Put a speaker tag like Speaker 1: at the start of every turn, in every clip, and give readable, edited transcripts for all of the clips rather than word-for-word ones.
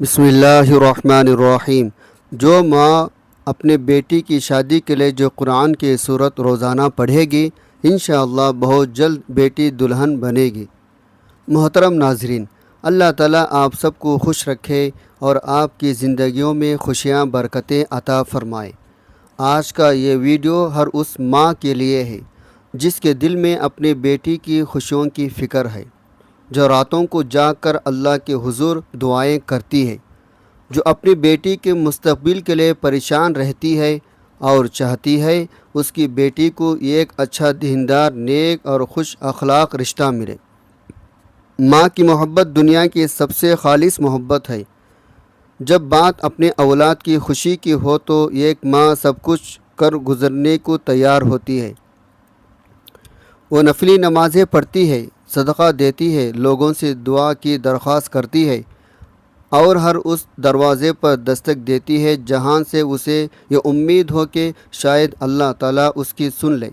Speaker 1: بسم اللہ الرحمن الرحیم۔ جو ماں اپنے بیٹی کی شادی کے لیے جو قرآن کی سورت روزانہ پڑھے گی انشاءاللہ بہت جلد بیٹی دلہن بنے گی۔ محترم ناظرین، اللہ تعالیٰ آپ سب کو خوش رکھے اور آپ کی زندگیوں میں خوشیاں برکتیں عطا فرمائے۔ آج کا یہ ویڈیو ہر اس ماں کے لیے ہے جس کے دل میں اپنے بیٹی کی خوشیوں کی فکر ہے، جو راتوں کو جاگ کر اللہ کے حضور دعائیں کرتی ہے، جو اپنی بیٹی کے مستقبل کے لیے پریشان رہتی ہے اور چاہتی ہے اس کی بیٹی کو ایک اچھا دیندار، نیک اور خوش اخلاق رشتہ ملے۔ ماں کی محبت دنیا کی سب سے خالص محبت ہے۔ جب بات اپنے اولاد کی خوشی کی ہو تو ایک ماں سب کچھ کر گزرنے کو تیار ہوتی ہے۔ وہ نفلی نمازیں پڑھتی ہے، صدقہ دیتی ہے، لوگوں سے دعا کی درخواست کرتی ہے اور ہر اس دروازے پر دستک دیتی ہے جہاں سے اسے یہ امید ہو کہ شاید اللہ تعالیٰ اس کی سن لے۔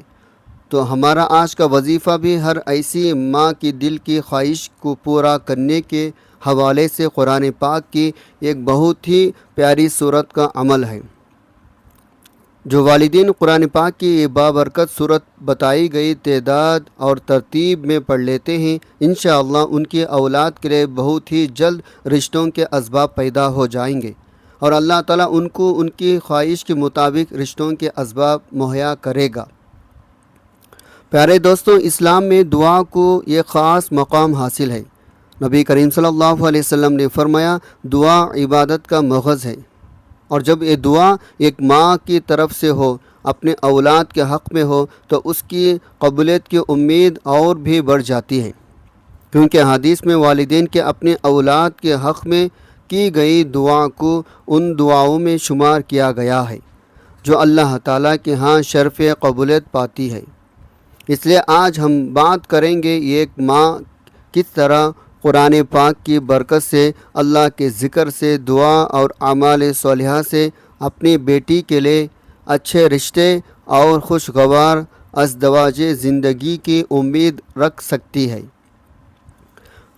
Speaker 1: تو ہمارا آج کا وظیفہ بھی ہر ایسی ماں کی دل کی خواہش کو پورا کرنے کے حوالے سے قرآن پاک کی ایک بہت ہی پیاری سورت کا عمل ہے۔ جو والدین قرآن پاک کی یہ بابرکت سورت بتائی گئی تعداد اور ترتیب میں پڑھ لیتے ہیں انشاءاللہ ان کی اولاد کے لیے بہت ہی جلد رشتوں کے اسباب پیدا ہو جائیں گے اور اللہ تعالیٰ ان کو ان کی خواہش کے مطابق رشتوں کے اسباب مہیا کرے گا۔ پیارے دوستوں، اسلام میں دعا کو ایک خاص مقام حاصل ہے۔ نبی کریم صلی اللہ علیہ وسلم نے فرمایا، دعا عبادت کا مغز ہے، اور جب یہ دعا ایک ماں کی طرف سے ہو، اپنے اولاد کے حق میں ہو، تو اس کی قبولیت کی امید اور بھی بڑھ جاتی ہے، کیونکہ حدیث میں والدین کے اپنے اولاد کے حق میں کی گئی دعا کو ان دعاؤں میں شمار کیا گیا ہے جو اللہ تعالیٰ کے ہاں شرف قبولیت پاتی ہے۔ اس لیے آج ہم بات کریں گے ایک ماں کس طرح قرآن پاک کی برکت سے، اللہ کے ذکر سے، دعا اور اعمال صالحہ سے اپنی بیٹی کے لیے اچھے رشتے اور خوشگوار ازدواج زندگی کی امید رکھ سکتی ہے۔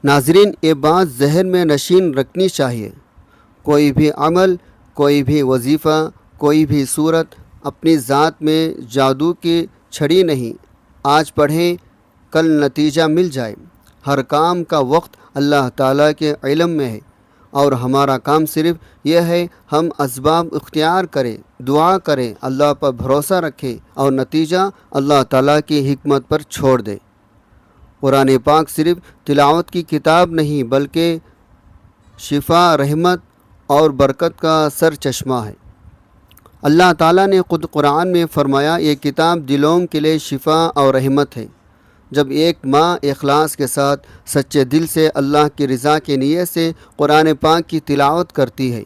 Speaker 1: ناظرین، یہ بات ذہن میں نشین رکھنی چاہیے، کوئی بھی عمل، کوئی بھی وظیفہ، کوئی بھی صورت اپنی ذات میں جادو کی چھڑی نہیں، آج پڑھیں کل نتیجہ مل جائے۔ ہر کام کا وقت اللہ تعالیٰ کے علم میں ہے اور ہمارا کام صرف یہ ہے ہم اسباب اختیار کریں، دعا کریں، اللہ پر بھروسہ رکھیں اور نتیجہ اللہ تعالیٰ کی حکمت پر چھوڑ دیں۔ قرآن پاک صرف تلاوت کی کتاب نہیں بلکہ شفا، رحمت اور برکت کا سر چشمہ ہے۔ اللہ تعالیٰ نے خود قرآن میں فرمایا، یہ کتاب دلوں کے لیے شفا اور رحمت ہے۔ جب ایک ماں اخلاص کے ساتھ سچے دل سے اللہ کی رضا کی نیت سے قرآن پاک کی تلاوت کرتی ہے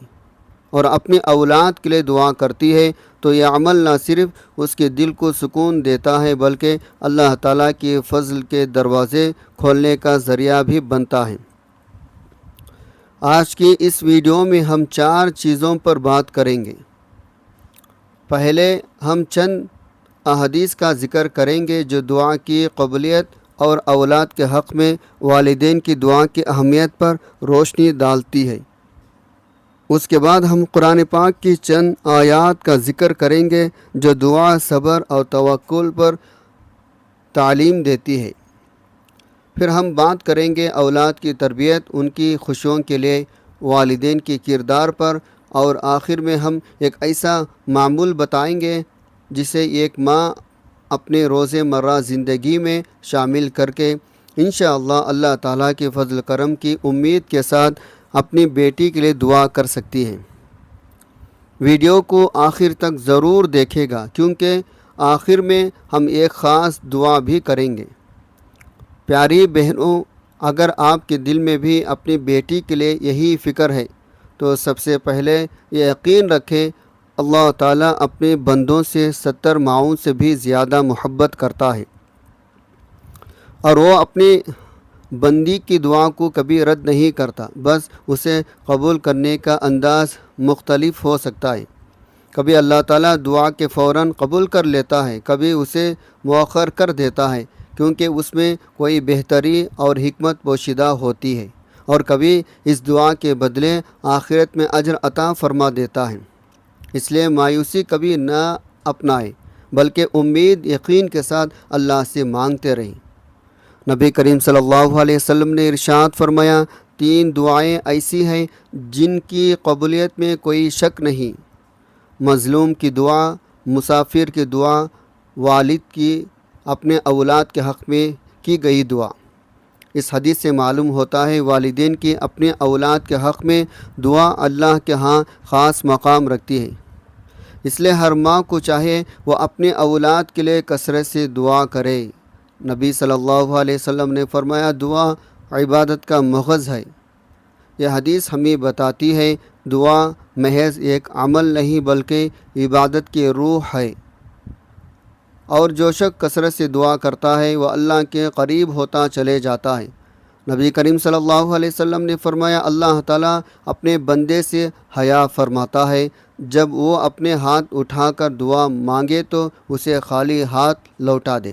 Speaker 1: اور اپنی اولاد کے لیے دعا کرتی ہے تو یہ عمل نہ صرف اس کے دل کو سکون دیتا ہے بلکہ اللہ تعالیٰ کی فضل کے دروازے کھولنے کا ذریعہ بھی بنتا ہے۔ آج کی اس ویڈیو میں ہم 4 چیزوں پر بات کریں گے۔ پہلے ہم چند احادیث کا ذکر کریں گے جو دعا کی قبولیت اور اولاد کے حق میں والدین کی دعا کی اہمیت پر روشنی ڈالتی ہے۔ اس کے بعد ہم قرآن پاک کی چند آیات کا ذکر کریں گے جو دعا، صبر اور توکل پر تعلیم دیتی ہے۔ پھر ہم بات کریں گے اولاد کی تربیت، ان کی خوشیوں کے لیے والدین کے کردار پر، اور آخر میں ہم ایک ایسا معمول بتائیں گے جسے ایک ماں اپنے روز مرہ زندگی میں شامل کر کے انشاءاللہ اللہ تعالیٰ کے فضل کرم کی امید کے ساتھ اپنی بیٹی کے لیے دعا کر سکتی ہے۔ ویڈیو کو آخر تک ضرور دیکھے گا کیونکہ آخر میں ہم ایک خاص دعا بھی کریں گے۔ پیاری بہنوں، اگر آپ کے دل میں بھی اپنی بیٹی کے لیے یہی فکر ہے تو سب سے پہلے یہ یقین رکھیں اللہ تعالیٰ اپنے بندوں سے 70 ماؤں سے بھی زیادہ محبت کرتا ہے، اور وہ اپنی بندی کی دعا کو کبھی رد نہیں کرتا، بس اسے قبول کرنے کا انداز مختلف ہو سکتا ہے۔ کبھی اللہ تعالیٰ دعا کے فوراً قبول کر لیتا ہے، کبھی اسے مؤخر کر دیتا ہے کیونکہ اس میں کوئی بہتری اور حکمت پوشیدہ ہوتی ہے، اور کبھی اس دعا کے بدلے آخرت میں اجر عطا فرما دیتا ہے۔ اس لیے مایوسی کبھی نہ اپنائیں بلکہ امید یقین کے ساتھ اللہ سے مانگتے رہیں۔ نبی کریم صلی اللہ علیہ وسلم نے ارشاد فرمایا، 3 دعائیں ایسی ہیں جن کی قبولیت میں کوئی شک نہیں: مظلوم کی دعا، مسافر کی دعا، والد کی اپنے اولاد کے حق میں کی گئی دعا۔ اس حدیث سے معلوم ہوتا ہے والدین کی اپنے اولاد کے حق میں دعا اللہ کے ہاں خاص مقام رکھتی ہے۔ اس لیے ہر ماں کو چاہے وہ اپنے اولاد کے لیے کثرت سے دعا کرے۔ نبی صلی اللہ علیہ وسلم نے فرمایا، دعا عبادت کا مغز ہے۔ یہ حدیث ہمیں بتاتی ہے دعا محض ایک عمل نہیں بلکہ عبادت کی روح ہے، اور جو شخص کثرت سے دعا کرتا ہے وہ اللہ کے قریب ہوتا چلے جاتا ہے۔ نبی کریم صلی اللہ علیہ وسلم نے فرمایا، اللہ تعالیٰ اپنے بندے سے حیا فرماتا ہے، جب وہ اپنے ہاتھ اٹھا کر دعا مانگے تو اسے خالی ہاتھ لوٹا دے۔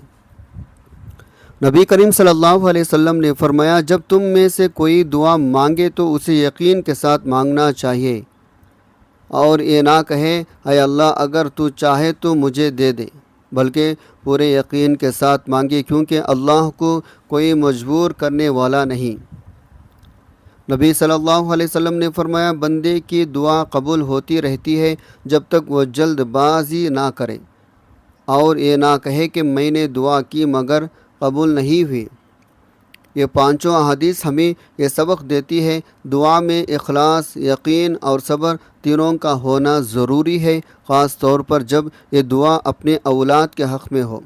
Speaker 1: نبی کریم صلی اللہ علیہ وسلم نے فرمایا، جب تم میں سے کوئی دعا مانگے تو اسے یقین کے ساتھ مانگنا چاہیے، اور یہ نہ کہے اے اللہ اگر تو چاہے تو مجھے دے دے، بلکہ پورے یقین کے ساتھ مانگے، کیونکہ اللہ کو کوئی مجبور کرنے والا نہیں۔ نبی صلی اللہ علیہ وسلم نے فرمایا، بندے کی دعا قبول ہوتی رہتی ہے جب تک وہ جلد بازی نہ کرے اور یہ نہ کہے کہ میں نے دعا کی مگر قبول نہیں ہوئی۔ یہ 5 احادیث ہمیں یہ سبق دیتی ہے دعا میں اخلاص، یقین اور صبر تینوں کا ہونا ضروری ہے، خاص طور پر جب یہ دعا اپنے اولاد کے حق میں ہو۔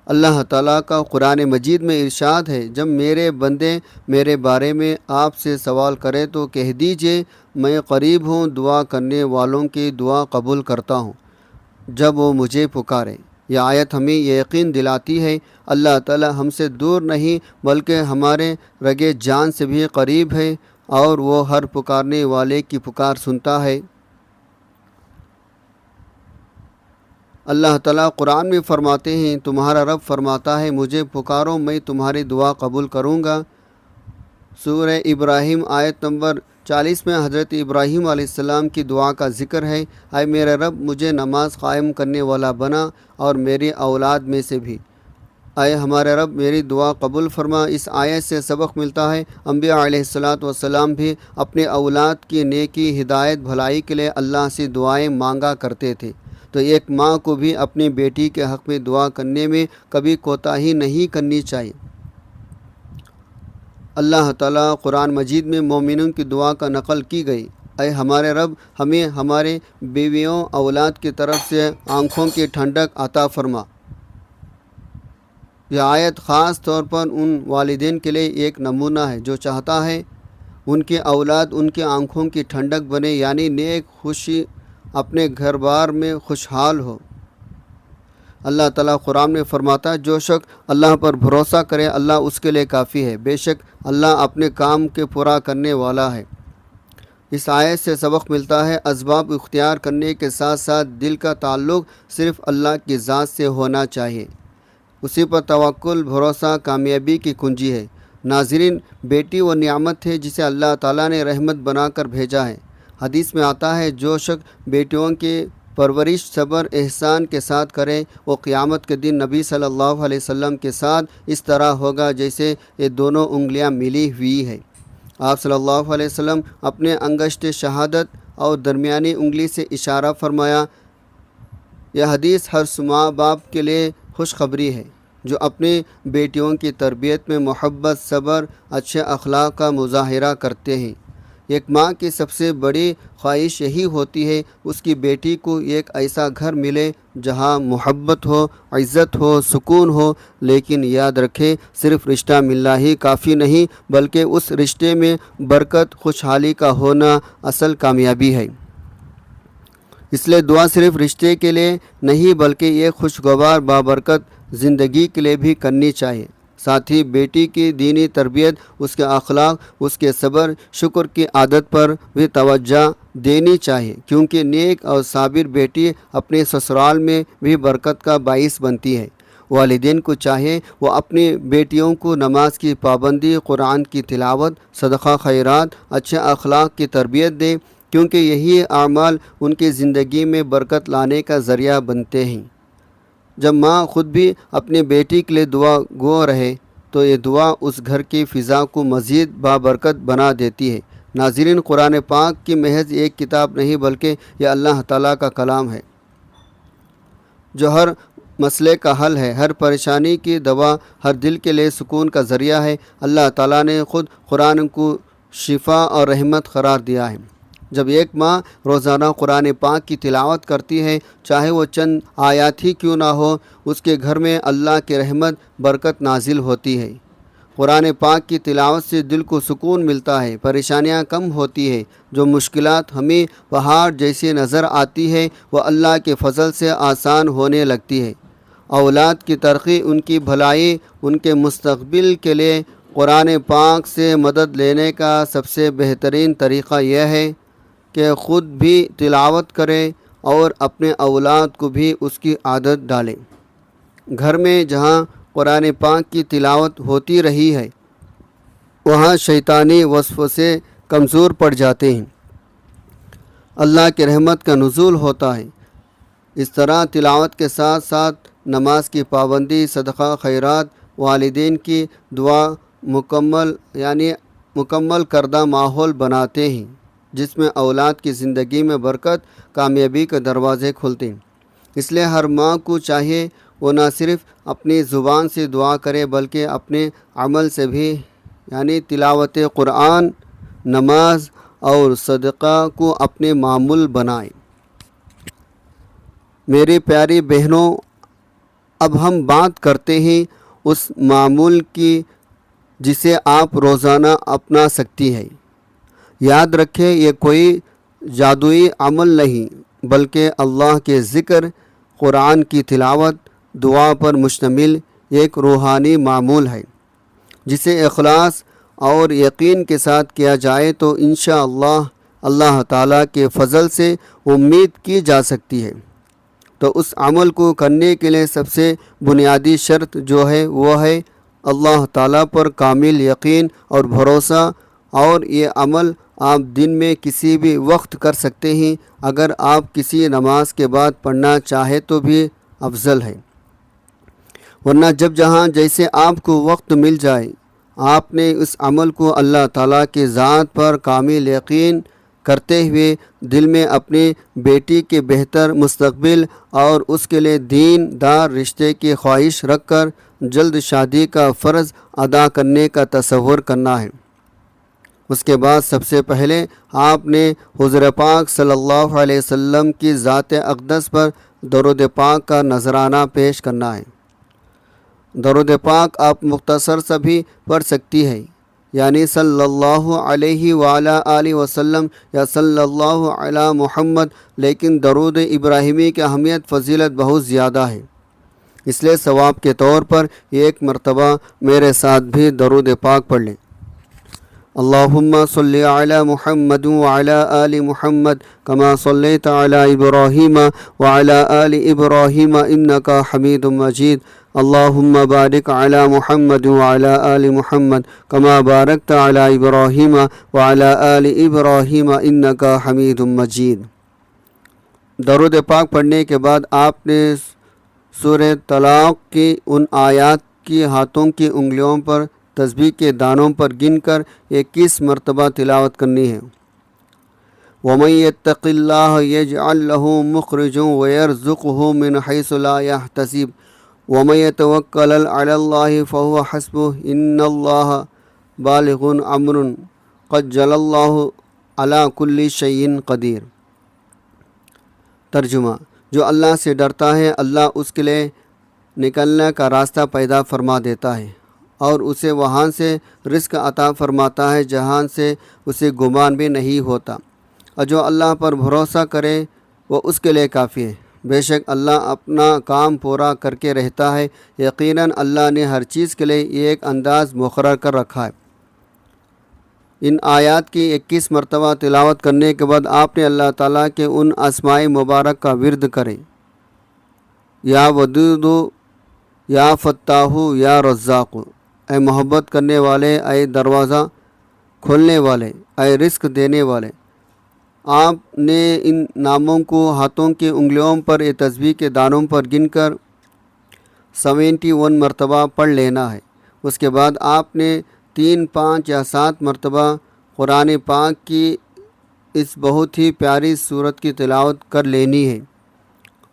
Speaker 1: اللہ تعالیٰ کا قرآن مجید میں ارشاد ہے، جب میرے بندے میرے بارے میں آپ سے سوال کرے تو کہہ دیجئے میں قریب ہوں، دعا کرنے والوں کی دعا قبول کرتا ہوں جب وہ مجھے پکارے۔ یہ آیت ہمیں یہ یقین دلاتی ہے اللہ تعالیٰ ہم سے دور نہیں بلکہ ہمارے رگے جان سے بھی قریب ہے، اور وہ ہر پکارنے والے کی پکار سنتا ہے۔ اللہ تعالیٰ قرآن میں فرماتے ہیں، تمہارا رب فرماتا ہے مجھے پکارو میں تمہاری دعا قبول کروں گا۔ سورہ ابراہیم آیت نمبر 40 میں حضرت ابراہیم علیہ السلام کی دعا کا ذکر ہے، اے میرے رب مجھے نماز قائم کرنے والا بنا اور میری اولاد میں سے بھی، اے ہمارے رب میری دعا قبول فرما۔ اس آیت سے سبق ملتا ہے انبیاء علیہ السلام بھی اپنے اولاد کی نیکی، ہدایت، بھلائی کے لیے اللہ سے دعائیں مانگا کرتے تھے، تو ایک ماں کو بھی اپنی بیٹی کے حق میں دعا کرنے میں کبھی کوتاہی نہیں کرنی چاہیے۔ اللہ تعالیٰ قرآن مجید میں مومنوں کی دعا کا نقل کی گئی، اے ہمارے رب ہمیں ہمارے بیویوں اولاد کی طرف سے آنکھوں کی ٹھنڈک عطا فرما۔ یہ آیت خاص طور پر ان والدین کے لیے ایک نمونہ ہے جو چاہتا ہے ان کے اولاد ان کی آنکھوں کی ٹھنڈک بنے، یعنی نیک خوشی اپنے گھر بار میں خوشحال ہو۔ اللہ تعالیٰ قرآن میں فرماتا ہے، جو شخص اللہ پر بھروسہ کرے اللہ اس کے لیے کافی ہے، بے شک اللہ اپنے کام کے پورا کرنے والا ہے۔ اس آیت سے سبق ملتا ہے اسباب اختیار کرنے کے ساتھ ساتھ دل کا تعلق صرف اللہ کی ذات سے ہونا چاہیے، اسی پر توکل، بھروسہ کامیابی کی کنجی ہے۔ ناظرین، بیٹی وہ نعمت ہے جسے اللہ تعالیٰ نے رحمت بنا کر بھیجا ہے۔ حدیث میں آتا ہے، جو شخص بیٹیوں کی پرورش صبر احسان کے ساتھ کرے وہ قیامت کے دن نبی صلی اللہ علیہ وسلم کے ساتھ اس طرح ہوگا جیسے یہ دونوں انگلیاں ملی ہوئی ہے۔ آپ صلی اللہ علیہ وسلم اپنے انگشت شہادت اور درمیانی انگلی سے اشارہ فرمایا۔ یہ حدیث ہر ماں باپ کے لیے خوشخبری ہے جو اپنی بیٹیوں کی تربیت میں محبت، صبر، اچھے اخلاق کا مظاہرہ کرتے ہیں۔ ایک ماں کی سب سے بڑی خواہش یہی ہوتی ہے اس کی بیٹی کو ایک ایسا گھر ملے جہاں محبت ہو، عزت ہو، سکون ہو، لیکن یاد رکھے صرف رشتہ ملنا ہی کافی نہیں بلکہ اس رشتے میں برکت، خوشحالی کا ہونا اصل کامیابی ہے۔ اس لیے دعا صرف رشتے کے لیے نہیں بلکہ ایک خوشگوار بابرکت زندگی کے لیے بھی کرنی چاہیے۔ ساتھ ہی بیٹی کی دینی تربیت، اس کے اخلاق، اس کے صبر، شکر کی عادت پر بھی توجہ دینی چاہیے، کیونکہ نیک اور صابر بیٹی اپنے سسرال میں بھی برکت کا باعث بنتی ہے۔ والدین کو چاہیے وہ اپنی بیٹیوں کو نماز کی پابندی، قرآن کی تلاوت، صدقہ خیرات، اچھے اخلاق کی تربیت دیں، کیونکہ یہی اعمال ان کی زندگی میں برکت لانے کا ذریعہ بنتے ہیں۔ جب ماں خود بھی اپنی بیٹی کے لیے دعا گو رہے تو یہ دعا اس گھر کی فضا کو مزید بابرکت بنا دیتی ہے۔ ناظرین، قرآن پاک کی محض ایک کتاب نہیں بلکہ یہ اللہ تعالیٰ کا کلام ہے جو ہر مسئلے کا حل ہے، ہر پریشانی کی دوا، ہر دل کے لیے سکون کا ذریعہ ہے۔ اللہ تعالیٰ نے خود قرآن کو شفا اور رحمت قرار دیا ہے۔ جب ایک ماں روزانہ قرآن پاک کی تلاوت کرتی ہے، چاہے وہ چند آیات ہی کیوں نہ ہو، اس کے گھر میں اللہ کی رحمت برکت نازل ہوتی ہے۔ قرآن پاک کی تلاوت سے دل کو سکون ملتا ہے، پریشانیاں کم ہوتی ہے، جو مشکلات ہمیں پہاڑ جیسی نظر آتی ہے وہ اللہ کے فضل سے آسان ہونے لگتی ہے۔ اولاد کی ترقی، ان کی بھلائی، ان کے مستقبل کے لیے قرآن پاک سے مدد لینے کا سب سے بہترین طریقہ یہ ہے کہ خود بھی تلاوت کریں اور اپنے اولاد کو بھی اس کی عادت ڈالیں۔ گھر میں جہاں قرآن پاک کی تلاوت ہوتی رہی ہے وہاں شیطانی وسوسے کمزور پڑ جاتے ہیں، اللہ کی رحمت کا نزول ہوتا ہے۔ اس طرح تلاوت کے ساتھ ساتھ نماز کی پابندی، صدقہ خیرات، والدین کی دعا مکمل کردہ ماحول بناتے ہیں جس میں اولاد کی زندگی میں برکت، کامیابی کے دروازے کھلتے ہیں۔ اس لیے ہر ماں کو چاہیے وہ نہ صرف اپنی زبان سے دعا کرے بلکہ اپنے عمل سے بھی، تلاوت قرآن، نماز اور صدقہ کو اپنے معمول بنائے۔ میری پیاری بہنوں، اب ہم بات کرتے ہیں اس معمول کی جسے آپ روزانہ اپنا سکتی ہیں۔ یاد رکھیں، یہ کوئی جادوئی عمل نہیں بلکہ اللہ کے ذکر، قرآن کی تلاوت، دعا پر مشتمل ایک روحانی معمول ہے جسے اخلاص اور یقین کے ساتھ کیا جائے تو انشاءاللہ اللہ تعالیٰ کے فضل سے امید کی جا سکتی ہے۔ تو اس عمل کو کرنے کے لیے سب سے بنیادی شرط جو ہے وہ ہے اللہ تعالیٰ پر کامل یقین اور بھروسہ، اور یہ عمل آپ دن میں کسی بھی وقت کر سکتے ہیں، اگر آپ کسی نماز کے بعد پڑھنا چاہے تو بھی افضل ہے، ورنہ جب جہاں جیسے آپ کو وقت مل جائے آپ نے اس عمل کو اللہ تعالیٰ کی ذات پر کامل یقین کرتے ہوئے دل میں اپنی بیٹی کے بہتر مستقبل اور اس کے لیے دین دار رشتے کی خواہش رکھ کر جلد شادی کا فرض ادا کرنے کا تصور کرنا ہے۔ اس کے بعد سب سے پہلے آپ نے حضور پاک صلی اللہ علیہ وسلم کی ذات اقدس پر درود پاک کا نذرانہ پیش کرنا ہے۔ درود پاک آپ مختصر سا بھی پڑھ سکتی ہے، صلی اللہ علیہ وعلا آلہ وسلم یا صلی اللہ علی محمد، لیکن درود ابراہیمی کی اہمیت فضیلت بہت زیادہ ہے، اس لیے ثواب کے طور پر ایک مرتبہ میرے ساتھ بھی درود پاک پڑھ لیں۔ اللہم صلی علی محمد وعلی آل محمد کما صلیت علی ابراہیم وعلی آل ابراہیم انکا حمید مجید۔ اللہم بارک علی محمد وعلی آل محمد کما بارکت علی ابراہیم وعلی آل ابراہیم انکا حمید مجید۔ درود پاک پڑھنے کے بعد آپ نے سورہ طلاق کی ان آیات کی ہاتھوں کی انگلیوں پر تسبیح کے دانوں پر گن کر 21 مرتبہ تلاوت کرنی ہے۔ وَمَن يَتَّقِ اللَّهَ يَجْعَل لَّهُ مُخْرَجًا وَيَرْزُقْهُ مِنْ حَيْثُ لَا يَحْتَسِبُ وَمَن يَتَوَكَّلْ عَلَى اللَّهِ فَهُوَ حَسْبُهُ إِنَّ اللَّهَ بَالِغُ أَمْرِهِ قَدْ جَعَلَ اللَّهُ عَلَى كُلِّ شَيْءٍ قَدِيرٌ۔ ترجمہ: جو اللہ سے ڈرتا ہے اللہ اس کے لیے نکلنے کا راستہ پیدا فرما دیتا ہے اور اسے وہاں سے رزق عطا فرماتا ہے جہاں سے اسے گمان بھی نہیں ہوتا، اور جو اللہ پر بھروسہ کرے وہ اس کے لیے کافی ہے۔ بے شک اللہ اپنا کام پورا کر کے رہتا ہے، یقیناً اللہ نے ہر چیز کے لیے ایک انداز مقرر کر رکھا ہے۔ ان آیات کی 21 مرتبہ تلاوت کرنے کے بعد آپ نے اللہ تعالیٰ کے ان اسماء مبارک کا ورد کریں، یا ودود یا فتاح یا رزاق، اے محبت کرنے والے، اے دروازہ کھولنے والے، اے رزق دینے والے۔ آپ نے ان ناموں کو ہاتھوں کی انگلیوں پر یہ تسبیح کے دانوں پر گن کر 71 مرتبہ پڑھ لینا ہے۔ اس کے بعد آپ نے 3، 5 یا 7 مرتبہ قرآن پاک کی اس بہت ہی پیاری سورت کی تلاوت کر لینی ہے،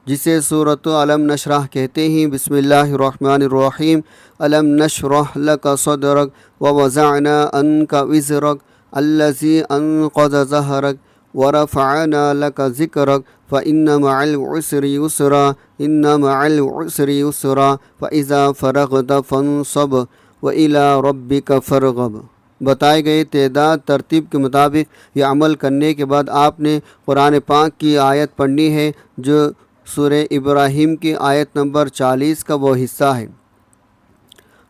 Speaker 1: جسے سورۃ علم نشرح کہتے ہیں۔ بسم اللہ الرحمن الرحیم۔ علم نشرح لک صدرک ووضعنا عنک وزرک الذی انقض ظہرک ورفعنا لک ذکرک فإن مع العسر یسرا ان مع العسر یسرا فإذا فرغت فانصب وإلی ربک فارغب۔ بتائے گئے تعداد ترتیب کے مطابق یہ عمل کرنے کے بعد آپ نے قرآن پاک کی آیت پڑھنی ہے، جو سورہ ابراہیم کی آیت نمبر 40 کا وہ حصہ ہے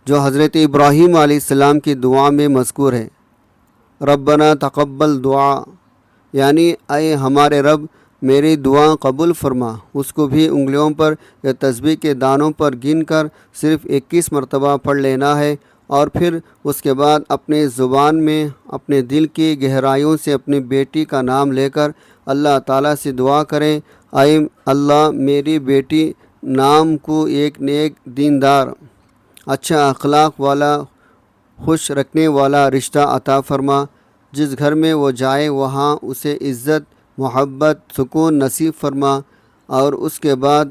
Speaker 1: جو حضرت ابراہیم علیہ السلام کی دعا میں مذکور ہے۔ ربنا تقبل دعا، یعنی اے ہمارے رب میری دعا قبول فرما۔ اس کو بھی انگلیوں پر یا تسبیح کے دانوں پر گن کر صرف 21 مرتبہ پڑھ لینا ہے، اور پھر اس کے بعد اپنے زبان میں اپنے دل کی گہرائیوں سے اپنی بیٹی کا نام لے کر اللہ تعالیٰ سے دعا کریں، اے اللہ میری بیٹی نام کو ایک نیک دیندار، اچھا اخلاق والا، خوش رکھنے والا رشتہ عطا فرما۔ جس گھر میں وہ جائے وہاں اسے عزت، محبت، سکون نصیب فرما، اور اس کے بعد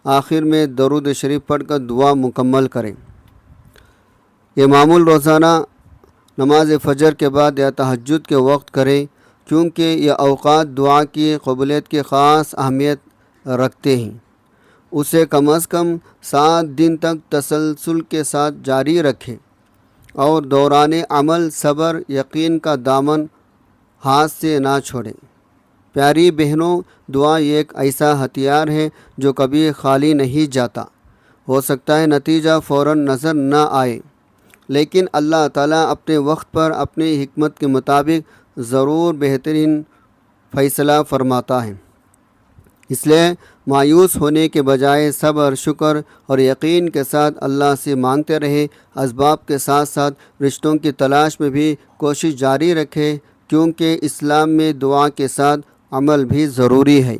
Speaker 1: آخر میں درود شریف پڑھ کر دعا مکمل کریں۔ یہ معمول روزانہ نماز فجر کے بعد یا تہجد کے وقت کریں، کیونکہ یہ اوقات دعا کی قبولیت کی خاص اہمیت رکھتے ہیں۔ اسے کم از کم 7 دن تک تسلسل کے ساتھ جاری رکھیں، اور دوران عمل صبر یقین کا دامن ہاتھ سے نہ چھوڑیں۔ پیاری بہنوں، دعا ایک ایسا ہتھیار ہے جو کبھی خالی نہیں جاتا۔ ہو سکتا ہے نتیجہ فوراً نظر نہ آئے، لیکن اللہ تعالیٰ اپنے وقت پر اپنی حکمت کے مطابق ضرور بہترین فیصلہ فرماتا ہے۔ اس لیے مایوس ہونے کے بجائے صبر، شکر اور یقین کے ساتھ اللہ سے مانگتے رہے۔ اسباب کے ساتھ ساتھ رشتوں کی تلاش میں بھی کوشش جاری رکھے، کیونکہ اسلام میں دعا کے ساتھ عمل بھی ضروری ہے۔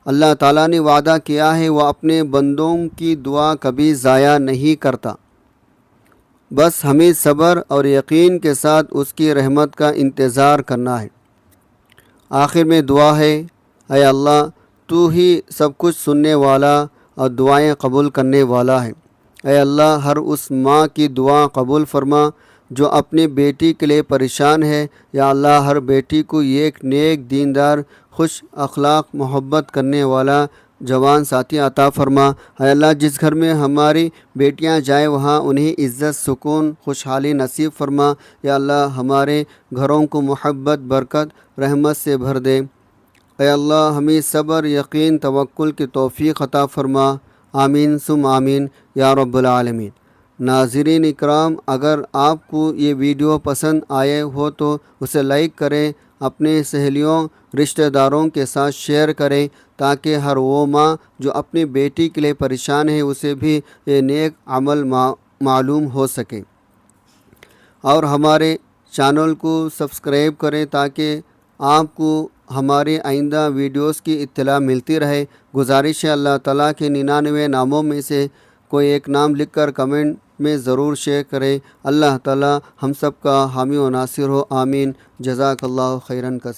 Speaker 1: اللہ تعالیٰ نے وعدہ کیا ہے وہ اپنے بندوں کی دعا کبھی ضائع نہیں کرتا، بس ہمیں صبر اور یقین کے ساتھ اس کی رحمت کا انتظار کرنا ہے۔ آخر میں دعا ہے، اے اللہ تو ہی سب کچھ سننے والا اور دعائیں قبول کرنے والا ہے۔ اے اللہ ہر اس ماں کی دعا قبول فرما جو اپنی بیٹی کے لیے پریشان ہے۔ یا اللہ ہر بیٹی کو ایک نیک دیندار، خوش اخلاق، محبت کرنے والا جوان ساتھی عطا فرما۔ اے اللہ جس گھر میں ہماری بیٹیاں جائیں وہاں انہیں عزت، سکون، خوشحالی نصیب فرما۔ یا اللہ ہمارے گھروں کو محبت، برکت، رحمت سے بھر دے۔ اے اللہ ہمیں صبر، یقین، توکل کی توفیق عطا فرما۔ آمین ثم آمین یا رب العالمین۔ ناظرین اکرام، اگر آپ کو یہ ویڈیو پسند آئے ہو تو اسے لائک کریں، اپنے سہیلیوں، رشتہ داروں کے ساتھ شیئر کریں، تاکہ ہر وہ ماں جو اپنی بیٹی کے لیے پریشان ہے اسے بھی یہ نیک عمل معلوم ہو سکے۔ اور ہمارے چینل کو سبسکرائب کریں تاکہ آپ کو ہمارے آئندہ ویڈیوز کی اطلاع ملتی رہے۔ گزارش ہے اللہ تعالیٰ کے 99 ناموں میں سے کوئی ایک نام لکھ کر کمنٹ میں ضرور شیئر کریں۔ اللہ تعالیٰ ہم سب کا حامی و ناصر ہو، آمین۔ جزاک اللہ خیراً کثیر۔